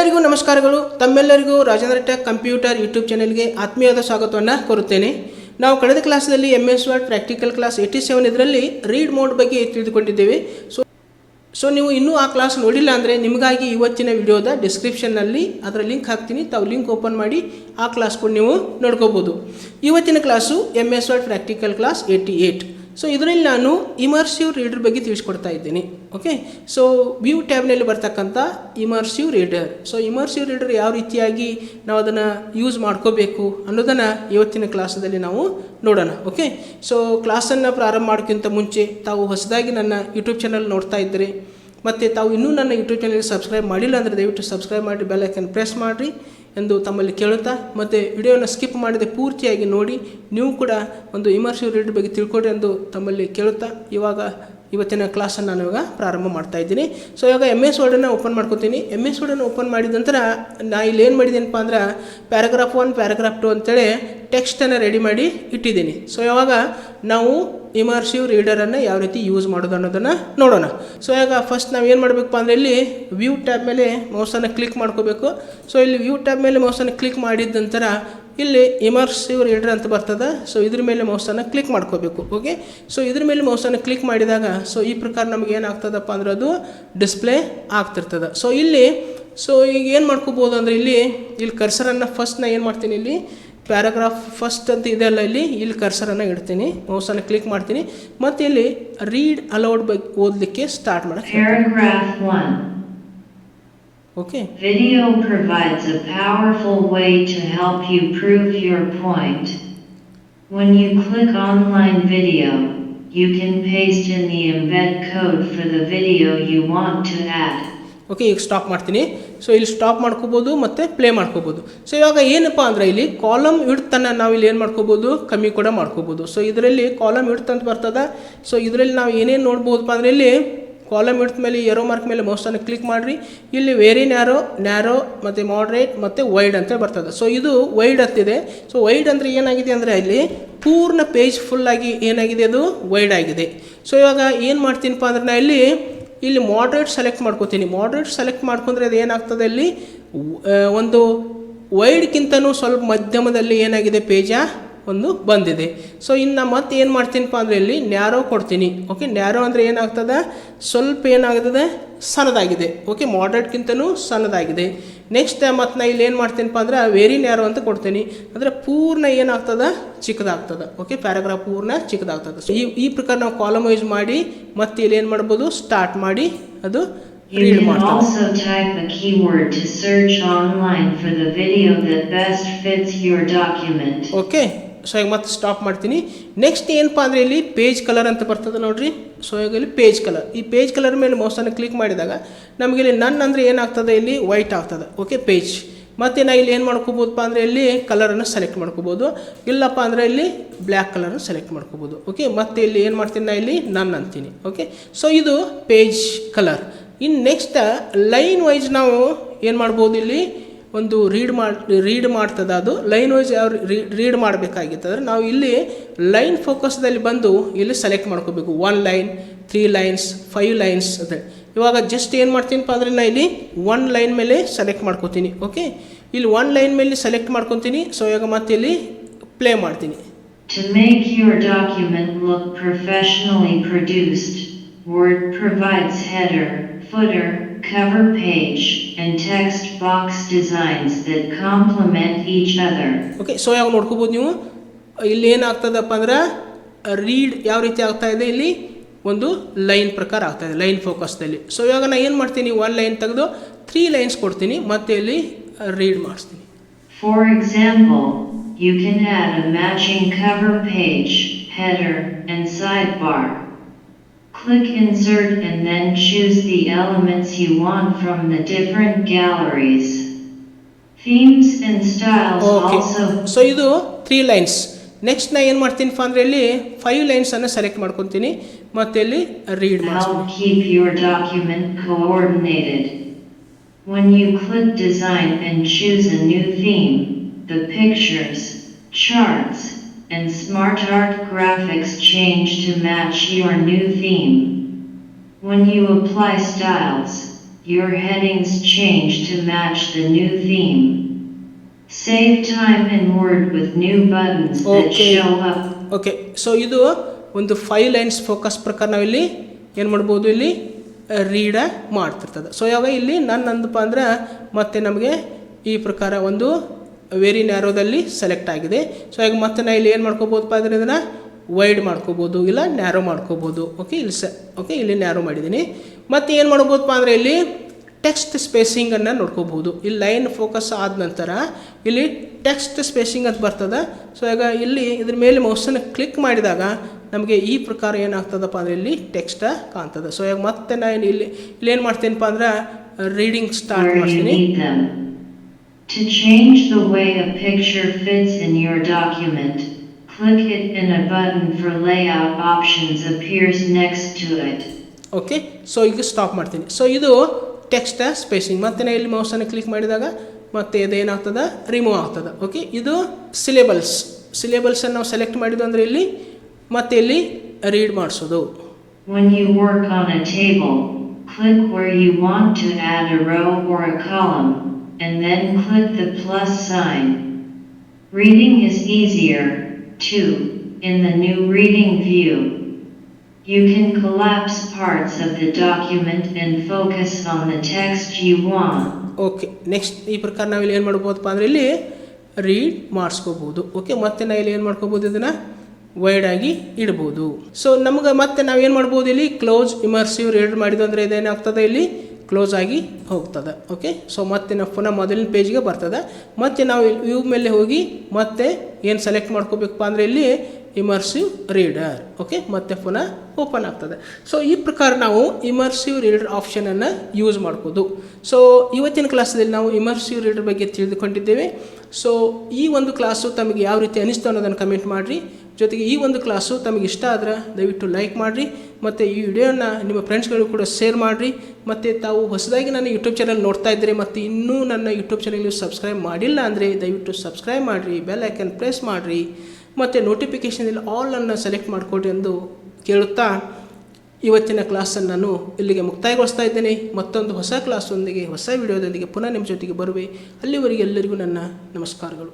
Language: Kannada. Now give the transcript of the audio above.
ಎಲ್ಲರಿಗೂ ನಮಸ್ಕಾರಗಳು. ತಮ್ಮೆಲ್ಲರಿಗೂ ರಾಜೇಂದ್ರ ಟೆಕ್ ಕಂಪ್ಯೂಟರ್ ಯೂಟ್ಯೂಬ್ ಚಾನೆಲ್ಗೆ ಆತ್ಮೀಯವಾದ ಸ್ವಾಗತವನ್ನು ಕೋರುತ್ತೇನೆ. ನಾವು ಕಳೆದ ಕ್ಲಾಸ್ನಲ್ಲಿ MS ವರ್ಡ್ ಪ್ರಾಕ್ಟಿಕಲ್ ಕ್ಲಾಸ್ 87 ಇದರಲ್ಲಿ ರೀಡ್ ಮೋಡ್ ಬಗ್ಗೆ ತಿಳಿದುಕೊಂಡಿದ್ದೇವೆ. ಸೊ ನೀವು ಇನ್ನೂ ಆ ಕ್ಲಾಸ್ ನೋಡಿಲ್ಲ ಅಂದರೆ ನಿಮಗಾಗಿ ಇವತ್ತಿನ ವಿಡಿಯೋದ ಡಿಸ್ಕ್ರಿಪ್ಷನ್ನಲ್ಲಿ ಅದರ ಲಿಂಕ್ ಹಾಕ್ತೀನಿ. ತಾವು ಲಿಂಕ್ ಓಪನ್ ಮಾಡಿ ಆ ಕ್ಲಾಸ್ ಕೂಡ ನೀವು ನೋಡ್ಕೋಬೋದು. ಇವತ್ತಿನ class MS word practical class 88. So ಇದರಲ್ಲಿ ನಾನು ಇಮರ್ಸಿವ್ ರೀಡರ್ ಬಗ್ಗೆ ತಿಳಿಸ್ಕೊಡ್ತಾ ಇದ್ದೀನಿ. ಓಕೆ, ಸೊ ವ್ಯೂ ಟ್ಯಾಬ್ನಲ್ಲಿ ಬರ್ತಕ್ಕಂಥ immersive reader. So immersive reader ಯಾವ ರೀತಿಯಾಗಿ ನಾವು ಅದನ್ನು ಯೂಸ್ ಮಾಡ್ಕೋಬೇಕು ಅನ್ನೋದನ್ನು ಇವತ್ತಿನ ಕ್ಲಾಸಲ್ಲಿ ನಾವು ನೋಡೋಣ. ಓಕೆ, ಸೊ ಕ್ಲಾಸನ್ನು ಪ್ರಾರಂಭ ಮಾಡೋಕ್ಕಿಂತ ಮುಂಚೆ ತಾವು ಹೊಸದಾಗಿ ನನ್ನ ಯೂಟ್ಯೂಬ್ ಚಾನಲ್ ನೋಡ್ತಾ ಇದ್ದರೆ ಮತ್ತು ತಾವು ಇನ್ನೂ ನನ್ನ ಯೂಟ್ಯೂಬ್ ಚಾನಲ್ಗೆ ಸಬ್ಸ್ಕ್ರೈಬ್ ಮಾಡಿಲ್ಲ ಅಂದರೆ ದಯವಿಟ್ಟು ಸಬ್ಸ್ಕ್ರೈಬ್ ಮಾಡಿ ಬೆಲ್ ಐಕನ್ ಪ್ರೆಸ್ ಮಾಡಿರಿ ಎಂದು ತಮ್ಮಲ್ಲಿ ಕೇಳುತ್ತಾ, ಮತ್ತು ವಿಡಿಯೋನ ಸ್ಕಿಪ್ ಮಾಡದೆ ಪೂರ್ತಿಯಾಗಿ ನೋಡಿ ನೀವು ಕೂಡ ಒಂದು ಇಮರ್ಸಿವ್ ರೀಡರ್ ಬಗ್ಗೆ ತಿಳ್ಕೊಡಿ ಎಂದು ತಮ್ಮಲ್ಲಿ ಕೇಳುತ್ತಾ ಇವತ್ತಿನ ಕ್ಲಾಸನ್ನು ನಾನು ಇವಾಗ ಪ್ರಾರಂಭ ಮಾಡ್ತಾ ಇದ್ದೀನಿ. ಸೊ ಇವಾಗ MS ವರ್ಡನ್ನು ಓಪನ್ ಮಾಡ್ಕೊತೀನಿ. MS ವರ್ಡನ್ನು ಓಪನ್ ಮಾಡಿದ ನಂತರ ನಾ ಇಲ್ಲಿ ಏನು ಮಾಡಿದ್ದೀನಪ್ಪ ಅಂದ್ರೆ ಪ್ಯಾರಾಗ್ರಾಫ್ 1 ಪ್ಯಾರಾಗ್ರಾಫ್ 2 ಅಂತೇಳಿ ಟೆಕ್ಸ್ಟನ್ನು ರೆಡಿ ಮಾಡಿ ಇಟ್ಟಿದ್ದೀನಿ. ಸೊ ಇವಾಗ ನಾವು ಇಮರ್ಸಿವ್ ರೀಡರನ್ನು ಯಾವ ರೀತಿ ಯೂಸ್ ಮಾಡೋದು ಅನ್ನೋದನ್ನು ನೋಡೋಣ. ಸೊ ಇವಾಗ ಫಸ್ಟ್ ನಾವು ಏನು ಮಾಡಬೇಕಪ್ಪ ಅಂದರೆ ಇಲ್ಲಿ ವ್ಯೂ ಟ್ಯಾಬ್ ಮೇಲೆ ಮೌಸನ್ನು ಕ್ಲಿಕ್ ಮಾಡ್ಕೋಬೇಕು. ಸೊ ಇಲ್ಲಿ ವ್ಯೂ ಟ್ಯಾಬ್ ಮೇಲೆ ಮೌಸನ್ನು ಕ್ಲಿಕ್ ಮಾಡಿದ ನಂತರ ಇಲ್ಲಿ ಇಮರ್ಸಿವ್ ರೀಡರ್ ಅಂತ ಬರ್ತದೆ. ಸೊ ಇದ್ರ ಮೇಲೆ ಮೌಸನ್ನು ಕ್ಲಿಕ್ ಮಾಡ್ಕೋಬೇಕು. ಓಕೆ, ಸೊ ಇದ್ರ ಮೇಲೆ ಮೌಸನ್ನು ಕ್ಲಿಕ್ ಮಾಡಿದಾಗ ಸೊ ಈ ಪ್ರಕಾರ ನಮಗೆ ಏನಾಗ್ತದಪ್ಪ ಅಂದ್ರೆ ಅದು ಡಿಸ್ಪ್ಲೇ ಆಗ್ತಿರ್ತದೆ. ಸೊ ಈಗ ಏನು ಮಾಡ್ಕೋಬೋದು ಅಂದರೆ ಇಲ್ಲಿ ಕರ್ಸರನ್ನು ಫಸ್ಟ್ ನಾನು ಏನು ಮಾಡ್ತೀನಿ, ಇಲ್ಲಿ ಪ್ಯಾರಾಗ್ರಾಫ್ ಫಸ್ಟ್ ಅಂತ ಇದೆಲ್ಲ ಇಲ್ಲಿ ಕರ್ಸರನ್ನು ಇಡ್ತೀನಿ, ಮೌಸನ್ನು ಕ್ಲಿಕ್ ಮಾಡ್ತೀನಿ, ಮತ್ತು ಇಲ್ಲಿ ರೀಡ್ ಅಲೌಡ್ ಬಗ್ಗೆ ಓದಲಿಕ್ಕೆ ಸ್ಟಾರ್ಟ್ ಮಾಡಕ್ಕೆ. Okay. Video provides a powerful way to help you prove your point. When you click online video, you can paste in the embed code for the video you want to add. Okay, ಈಗ ಸ್ಟಾಪ್ ಮಾಡ್ತೀನಿ. ಸೊ ಇಲ್ಲಿ ಸ್ಟಾಪ್ ಮಾಡ್ಕೋಬೋದು ಮತ್ತು ಪ್ಲೇ ಮಾಡ್ಕೋಬೋದು. ಸೊ ಇವಾಗ ಏನಪ್ಪ ಅಂದರೆ ಇಲ್ಲಿ ಕಾಲಮ್ ಇಡ್ತನ್ನು ನಾವು ಇಲ್ಲಿ ಏನು ಮಾಡ್ಕೋಬೋದು, ಕಮ್ಮಿ ಕೂಡ ಮಾಡ್ಕೋಬೋದು. ಸೊ ಇದರಲ್ಲಿ ಕಾಲಮ್ ಇಡ್ತ ಅಂತ ಬರ್ತದೆ. ಸೊ ಇದರಲ್ಲಿ ನಾವು ಏನೇನು ನೋಡ್ಬೋದಪ್ಪ ಅಂದರೆ ಇಲ್ಲಿ ಕಾಲಮ್ ಇಡ್ತ ಮೇಲೆ ಏರೋ ಮಾರ್ಕ್ ಮೇಲೆ ಮೌಸನ್ನು ಕ್ಲಿಕ್ ಮಾಡಿರಿ. ಇಲ್ಲಿ ವೆರಿ ನ್ಯಾರೋ ಮತ್ತು ಮಾಡ್ರೇಟ್ ಮತ್ತು ವೈಡ್ ಅಂತ ಬರ್ತದೆ. ಸೊ ಇದು ವೈಡ್ ಅಂತಿದೆ. ಸೊ ವೈಡ್ ಅಂದರೆ ಏನಾಗಿದೆ ಅಂದರೆ ಇಲ್ಲಿ ಪೂರ್ಣ ಪೇಜ್ ಫುಲ್ಲಾಗಿ ಏನಾಗಿದೆ, ಅದು ವೈಡ್ ಆಗಿದೆ. ಸೊ ಇವಾಗ ಏನು ಮಾಡ್ತೀನಪ್ಪ ಅಂದ್ರೆ ನಾನು ಇಲ್ಲಿ ಮಾಡ್ರೇಟ್ ಸೆಲೆಕ್ಟ್ ಮಾಡ್ಕೋತೀನಿ. ಮಾಡ್ರೇಟ್ ಸೆಲೆಕ್ಟ್ ಮಾಡ್ಕೊಂಡ್ರೆ ಅದು ಏನಾಗ್ತದೆ, ಇಲ್ಲಿ ಒಂದು ವೈಡ್ಗಿಂತನೂ ಸ್ವಲ್ಪ ಮಧ್ಯಮದಲ್ಲಿ ಏನಾಗಿದೆ ಪೇಜ ಒಂದು ಬಂದಿದೆ. ಸೊ ಇನ್ನು ಮತ್ತೆ ಏನು ಮಾಡ್ತೀನಪ್ಪ ಅಂದರೆ ಇಲ್ಲಿ ನ್ಯಾರೋ ಕೊಡ್ತೀನಿ. ಓಕೆ, ನ್ಯಾರೋ ಅಂದರೆ ಏನಾಗ್ತದೆ, ಸ್ವಲ್ಪ ಏನಾಗ್ತದೆ, ಸಣ್ಣದಾಗಿದೆ. ಓಕೆ, ಮಾಡ್ರೇಟ್ಗಿಂತನೂ ಸಣ್ಣದಾಗಿದೆ. ನೆಕ್ಸ್ಟ್ ಮತ್ತು ನಾನು ಇಲ್ಲಿ ಏನು ಮಾಡ್ತೀನಪ್ಪ ಅಂದರೆ ವೆರಿ ನ್ಯಾರೋ ಅಂತ ಕೊಡ್ತೀನಿ. ಅಂದರೆ ಪೂರ್ಣ ಏನಾಗ್ತದೆ, ಚಿಕ್ಕದಾಗ್ತದೆ. ಓಕೆ, ಪ್ಯಾರಾಗ್ರಾಫ್ ಪೂರ್ಣ ಚಿಕ್ಕದಾಗ್ತದೆ. ಸೊ ಈ ಪ್ರಕಾರ ನಾವು ಕಾಲಮ್ ವೈಸ್ ಮಾಡಿ ಮತ್ತೆ ಇಲ್ಲಿ ಏನು ಮಾಡ್ಬೋದು, ಸ್ಟಾರ್ಟ್ ಮಾಡಿ ಅದು You can also type a keyword to search online for the video that best fits your document. Okay, so ಈಗ ಮತ್ತೆ ಸ್ಟಾಪ್ ಮಾಡ್ತೀನಿ. ನೆಕ್ಸ್ಟ್ ಏನಪ್ಪ ಅಂದರೆ ಇಲ್ಲಿ ಪೇಜ್ ಕಲರ್ ಅಂತ ಬರ್ತದೆ ನೋಡಿರಿ. ಸೊ ಈಗ ಇಲ್ಲಿ ಪೇಜ್ ಕಲರ್, ಈ ಪೇಜ್ ಕಲರ್ ಮೇಲೆ ಮೌಸನ್ನು ಕ್ಲಿಕ್ ಮಾಡಿದಾಗ ನಮಗೆ ಇಲ್ಲಿ ನನ್ ಅಂದರೆ ಏನಾಗ್ತದೆ, ಇಲ್ಲಿ ವೈಟ್ ಆಗ್ತದೆ. Okay, page. ಮತ್ತು ನಾ ಇಲ್ಲಿ ಏನು ಮಾಡ್ಕೋಬೋದಪ್ಪ ಅಂದರೆ ಇಲ್ಲಿ ಕಲರನ್ನು ಸೆಲೆಕ್ಟ್ ಮಾಡ್ಕೋಬೋದು. ಇಲ್ಲಪ್ಪ ಅಂದರೆ ಇಲ್ಲಿ ಬ್ಲ್ಯಾಕ್ ಕಲರನ್ನು ಸೆಲೆಕ್ಟ್ ಮಾಡ್ಕೋಬೋದು. ಓಕೆ, ಮತ್ತು ಇಲ್ಲಿ ಏನು ಮಾಡ್ತೀನಿ, ನಾ ಇಲ್ಲಿ ನನ್ ಅಂತೀನಿ. ಓಕೆ, ಸೊ ಇದು ಪೇಜ್ ಕಲರ್. ಇನ್ನು ನೆಕ್ಸ್ಟ್ ಲೈನ್ ವೈಸ್ ನಾವು ಏನು ಮಾಡ್ಬೋದು, ಇಲ್ಲಿ ಒಂದು ರೀಡ್ ಮಾಡ್ತದೆ. ಅದು ಲೈನ್ ವೈಸ್ ಯಾವ ರೀಡ್ ಮಾಡಬೇಕಾಗಿತ್ತಂದ್ರೆ ನಾವು ಇಲ್ಲಿ ಲೈನ್ ಫೋಕಸ್ದಲ್ಲಿ ಬಂದು ಇಲ್ಲಿ ಸೆಲೆಕ್ಟ್ ಮಾಡ್ಕೋಬೇಕು. 1 ಲೈನ್, 3 ಲೈನ್ಸ್, 5 ಲೈನ್ಸ್ ಅದೇ. ಇವಾಗ ಜಸ್ಟ್ ಏನು ಮಾಡ್ತೀನಪ್ಪ ಅಂದರೆ ನಾನು ಇಲ್ಲಿ 1 ಲೈನ್ ಮೇಲೆ ಸೆಲೆಕ್ಟ್ ಮಾಡ್ಕೋತೀನಿ. ಓಕೆ, ಇಲ್ಲಿ 1 ಲೈನ್ ಮೇಲೆ ಸೆಲೆಕ್ಟ್ ಮಾಡ್ಕೊತೀನಿ. ಸೊ ಇವಾಗ ಮತ್ತೆ ಇಲ್ಲಿ ಪ್ಲೇ ಮಾಡ್ತೀನಿ. To make your document look professionally produced, Word provides header, footer, cover page, and text box designs that complement each other. Okay, so ಯಾವ ನೋಡ್ಕೋಬೋದು ನೀವು, ಇಲ್ಲಿ ಏನಾಗ್ತದಪ್ಪ ಅಂದ್ರೆ ರೀಡ್ ಯಾವ ರೀತಿ ಆಗ್ತಾ ಇದೆ, ಇಲ್ಲಿ ಒಂದು ಲೈನ್ ಪ್ರಕಾರ ಆಗ್ತಾ ಇದೆ, ಲೈನ್ ಫೋಕಸ್ದಲ್ಲಿ. ಸೊ ಇವಾಗ ನಾನು ಏನು ಮಾಡ್ತೀನಿ, 1 ಲೈನ್ ತೆಗೆದು 3 ಲೈನ್ಸ್ ಕೊಡ್ತೀನಿ, ಮತ್ತೆ ಇಲ್ಲಿ ರೀಡ್ ಮಾಡಿಸ್ತೀನಿ. For example, you can add a matching cover page, header, and sidebar. Click Insert and then choose the elements you want from the different galleries. Themes and styles also. So ಇದು 3 ಲೈನ್ಸ್. ನೆಕ್ಸ್ಟ್ ನಾ ಏನು ಮಾಡ್ತೀನಪ್ಪ ಅಂದರೆ ಇಲ್ಲಿ 5 ಲೈನ್ಸನ್ನು ಸೆಲೆಕ್ಟ್ ಮಾಡ್ಕೊತೀನಿ, ಮತ್ತೆ ಇಲ್ಲಿ ರೀಡ್ ಮಾಡ್ತೀನಿ. Help keep your document coordinated. When you click Design and choose a new theme, the pictures, charts, and smart art graphics change to match your new theme. When you apply styles, your headings change to match the new theme. Save time in Word with new buttons that show up. Okay, so ಇದು ಒಂದು 5 ಲೈನ್ಸ್ ಫೋಕಸ್ ಪ್ರಕಾರ ನಾವಿಲ್ಲಿ ಏನು ಮಾಡ್ಬೋದು, ಇಲ್ಲಿ ರೀಡ ಮಾಡ್ತಿರ್ತದೆ. ಸೊ ಯಾವಾಗ ಇಲ್ಲಿ ನನ್ನಂದಪ್ಪ ಅಂದ್ರೆ ಮತ್ತೆ ನಮಗೆ ಈ ಪ್ರಕಾರ ಒಂದು ವೆರಿ ನ್ಯಾರೋದಲ್ಲಿ ಸೆಲೆಕ್ಟ್ ಆಗಿದೆ. ಸೊ ಈಗ ಮತ್ತೆ ನಾನು ಇಲ್ಲಿ ಏನು ಮಾಡ್ಕೋಬೋದಪ್ಪ ಅಂದರೆ ಇದನ್ನು ವೈಡ್ ಮಾಡ್ಕೋಬೋದು, ಇಲ್ಲ ನ್ಯಾರೋ ಮಾಡ್ಕೋಬೋದು. ಓಕೆ, ಇಲ್ಲಿ ನ್ಯಾರೋ ಮಾಡಿದ್ದೀನಿ. ಮತ್ತು ಏನು ಮಾಡ್ಬೋದಪ್ಪ ಅಂದರೆ ಇಲ್ಲಿ ಟೆಕ್ಸ್ಟ್ ಸ್ಪೇಸಿಂಗನ್ನು ನೋಡ್ಕೋಬೋದು. ಇಲ್ಲಿ ಲೈನ್ ಫೋಕಸ್ ಆದ ನಂತರ ಇಲ್ಲಿ ಟೆಕ್ಸ್ಟ್ ಸ್ಪೇಸಿಂಗ್ ಅಂತ ಬರ್ತದೆ. ಸೊ ಈಗ ಇಲ್ಲಿ ಇದ್ರ ಮೇಲೆ ಮೌಸನ್ನು ಕ್ಲಿಕ್ ಮಾಡಿದಾಗ ನಮಗೆ ಈ ಪ್ರಕಾರ ಏನಾಗ್ತದಪ್ಪ ಅಂದರೆ ಇಲ್ಲಿ ಟೆಕ್ಸ್ಟ್ ಕಾಣ್ತದೆ. ಸೊ ಈಗ ಮತ್ತೆ ನಾನು ಇಲ್ಲೇನು ಮಾಡ್ತೀನಪ್ಪ ಅಂದ್ರೆ ರೀಡಿಂಗ್ ಸ್ಟಾರ್ಟ್ ಮಾಡ್ತೀನಿ. To change the way a picture fits in your document, click it and a button for layout options appears next to it. Okay, so ಈಗ ಸ್ಟಾಪ್ ಮಾಡ್ತೀನಿ. ಸೊ ಇದು ಟೆಕ್ಸ್ಟ್ ಸ್ಪೇಸಿಂಗ್. ಮತ್ತೆ ನಾನು ಇಲ್ಲಿ ಮೌಸನ್ನು ಕ್ಲಿಕ್ ಮಾಡಿದಾಗ ಮತ್ತೆ ಇದೇನಾಗ್ತದೆ, ರಿಮೂವ್ ಆಗ್ತದೆ. ಓಕೆ, ಇದು ಸಿಲೆಬಲ್ಸನ್ನು ನಾವು ಸೆಲೆಕ್ಟ್ ಮಾಡಿದ್ದು ಅಂದರೆ ಇಲ್ಲಿ ಮತ್ತೆ ಇಲ್ಲಿ ರೀಡ್ ಮಾಡಿಸೋದು. When you work on a table, click where you want to add a row or a column, and then click the plus sign. Reading is easier, too, in the new reading view. You can collapse parts of the document and focus on the text you want. Okay, next ಈ ಪ್ರಕಾರ ನಾವಿಲ್ಲಿ ಏನು ಮಾಡ್ಬೋದಪ್ಪ ಅಂದರೆ ಇಲ್ಲಿ ರೀಡ್ ಮಾಡಿಸ್ಕೋಬೋದು. ಓಕೆ, ಮತ್ತೆ ನಾವು ಇಲ್ಲಿ ಏನು ಮಾಡ್ಕೋಬೋದು, ಇದನ್ನು ವೈಡ್ ಆಗಿ ಇಡ್ಬೋದು. ಸೊ ನಮ್ಗೆ ಮತ್ತೆ ನಾವೇನು ಮಾಡ್ಬೋದು, ಇಲ್ಲಿ ಕ್ಲೋಸ್ ಇಮರ್ಸಿವ್ ರೀಡ್ ಮಾಡಿದ್ದು ಅಂದರೆ ಇದೇನಾಗ್ತದೆ, ಇಲ್ಲಿ ಕ್ಲೋಸ್ ಆಗಿ ಹೋಗ್ತದೆ. ಓಕೆ, ಸೊ ಮತ್ತೆ ನಾವು ಪುನಃ ಮೊದಲಿನ ಪೇಜ್ಗೆ ಬರ್ತದೆ. ಮತ್ತು ನಾವು ವ್ಯೂ ಮೇಲೆ ಹೋಗಿ ಮತ್ತೆ ಏನು ಸೆಲೆಕ್ಟ್ ಮಾಡ್ಕೋಬೇಕಪ್ಪ ಅಂದರೆ ಇಲ್ಲಿ ಇಮರ್ಸಿವ್ ರೀಡರ್. ಓಕೆ, ಮತ್ತೆ ಪುನಃ ಓಪನ್ ಆಗ್ತದೆ. ಸೊ ಈ ಪ್ರಕಾರ ನಾವು ಇಮರ್ಸಿವ್ ರೀಡರ್ ಆಪ್ಷನನ್ನು ಯೂಸ್ ಮಾಡ್ಬೋದು. ಸೊ ಇವತ್ತಿನ ಕ್ಲಾಸಲ್ಲಿ ನಾವು ಇಮರ್ಸಿವ್ ರೀಡರ್ ಬಗ್ಗೆ ತಿಳಿದುಕೊಂಡಿದ್ದೇವೆ. ಸೊ ಈ ಒಂದು ಕ್ಲಾಸು ತಮಗೆ ಯಾವ ರೀತಿ ಅನಿಸ್ತು ಅನ್ನೋದನ್ನು ಕಮೆಂಟ್ ಮಾಡಿರಿ. ಜೊತೆಗೆ ಈ ಒಂದು ಕ್ಲಾಸು ತಮಗೆ ಇಷ್ಟ ಆದರೆ ದಯವಿಟ್ಟು ಲೈಕ್ ಮಾಡಿರಿ, ಮತ್ತು ಈ ವಿಡಿಯೋನ ನಿಮ್ಮ ಫ್ರೆಂಡ್ಸ್ಗಳಿಗೂ ಕೂಡ ಶೇರ್ ಮಾಡಿರಿ. ಮತ್ತು ತಾವು ಹೊಸದಾಗಿ ನನ್ನ ಯೂಟ್ಯೂಬ್ ಚಾನಲ್ ನೋಡ್ತಾ ಇದ್ದರೆ ಮತ್ತು ಇನ್ನೂ ನನ್ನ ಯೂಟ್ಯೂಬ್ ಚಾನಲ್ ನೀವು ಸಬ್ಸ್ಕ್ರೈಬ್ ಮಾಡಿಲ್ಲ ಅಂದರೆ ದಯವಿಟ್ಟು ಸಬ್ಸ್ಕ್ರೈಬ್ ಮಾಡಿರಿ, ಬೆಲ್ ಐಕನ್ ಪ್ರೆಸ್ ಮಾಡಿರಿ, ಮತ್ತು ನೋಟಿಫಿಕೇಷನಲ್ಲಿ ಆಲನ್ನು ಸೆಲೆಕ್ಟ್ ಮಾಡಿಕೊಡಿ ಎಂದು ಕೇಳುತ್ತಾ ಇವತ್ತಿನ ಕ್ಲಾಸನ್ನು ನಾನು ಇಲ್ಲಿಗೆ ಮುಕ್ತಾಯಗೊಳಿಸ್ತಾ ಇದ್ದೇನೆ. ಮತ್ತೊಂದು ಹೊಸ ಕ್ಲಾಸೊಂದಿಗೆ, ಹೊಸ ವಿಡಿಯೋದೊಂದಿಗೆ ಪುನಃ ನಿಮ್ಮ ಜೊತೆಗೆ ಬರುವೆ. ಅಲ್ಲಿವರೆಗೆ ಎಲ್ಲರಿಗೂ ನನ್ನ ನಮಸ್ಕಾರಗಳು.